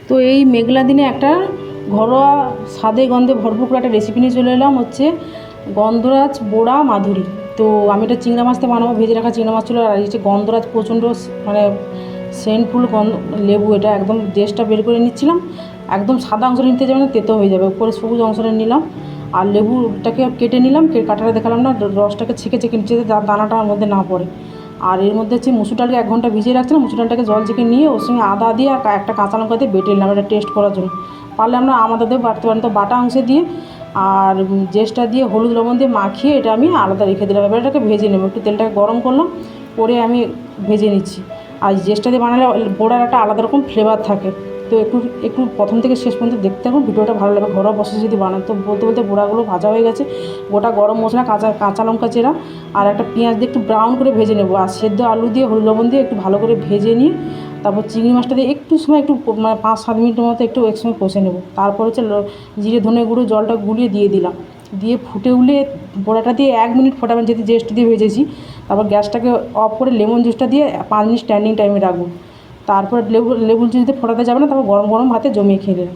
তো এই মেঘলা দিনে একটা ঘরোয়া স্বাদে গন্ধে ভরপুর করে একটা রেসিপি নিয়ে চলে এলাম, হচ্ছে গন্ধরাজ বোড়া মাধুরী। তো আমি এটা চিংড়া মাছ দিয়ে বানাবো, ভেজে রাখা চিংড়া মাছ ছিল। আর হচ্ছে গন্ধরাজ প্রচণ্ড মানে সেন্টফুল লেবু, এটা একদম দেশটা বের করে নিচ্ছিলাম। একদম সাদা অংশ নিতে যাবে না, তেতো হয়ে যাবে। উপরে সবুজ অংশটা নিলাম আর লেবুটাকে কেটে নিলাম, কাটাটা দেখালাম না, রসটাকে ছেঁকে নিচে দানাটা আমার মধ্যে না পড়ে। আর এর মধ্যে হচ্ছে মুসুর ডালকে 1 ঘন্টা ভিজিয়ে রাখছিলাম। মুসুর ডালটাকে জল ছেঁকে নিয়ে ওর সঙ্গে আদা দিয়ে আর একটা কাঁচা লঙ্কা দিয়ে বেটে নিলাম, এটা টেস্ট করার জন্য। পারলে আমরা আমাদের বাটতে পারেন। তো বাটা অংশে দিয়ে আর জেসটা দিয়ে হলুদ লবণ দিয়ে মাখিয়ে এটা আমি আলাদা রেখে দিলাম। এবার এটাকে ভেজে নেব, একটু তেলটাকে গরম করলাম, করে আমি ভেজে নিচ্ছি। আর জেসটা দিয়ে বানালে বোড়ার একটা আলাদা রকম ফ্লেভার থাকে। তো একটু প্রথম থেকে শেষ পর্যন্ত দেখতে থাকুন, ভিডিওটা ভালো লাগবে। ঘরোয়া প্রসেসে যদি বানান। তো বলতে বলতে বোড়াগুলো ভাজা হয়ে গেছে। গোটা গরম মশলা, কাঁচা লঙ্কা চেরা আর একটা পেঁয়াজ দিয়ে একটু ব্রাউন করে ভেজে নেবো। আর সেদ্ধ আলু দিয়ে হলুদ লবণ দিয়ে একটু ভালো করে ভেজে নিয়ে তারপর চিংড়ি মাছটা দিয়ে একটু সময় একটু মানে 5-7 মিনিটের মতো একটু একসঙ্গে কষে নেবো। তারপর হচ্ছে জিরে ধনে গুঁড়ো জলটা গুলিয়ে দিয়ে দিলাম, দিয়ে ফুটে উঠলে বড়াটা দিয়ে 1 মিনিট ফোটাবেন, যেহেতু জেস্ট দিয়ে ভেজেছি। তারপর গ্যাসটাকে অফ করে লেমন জুসটা দিয়ে 5 মিনিট স্ট্যান্ডিং টাইমে রাখবো। তারপর লেবু জুস দিয়ে ফোটাতে যাবে না, তারপর গরম গরম ভাতে জমিয়ে খেয়ে দেবেন।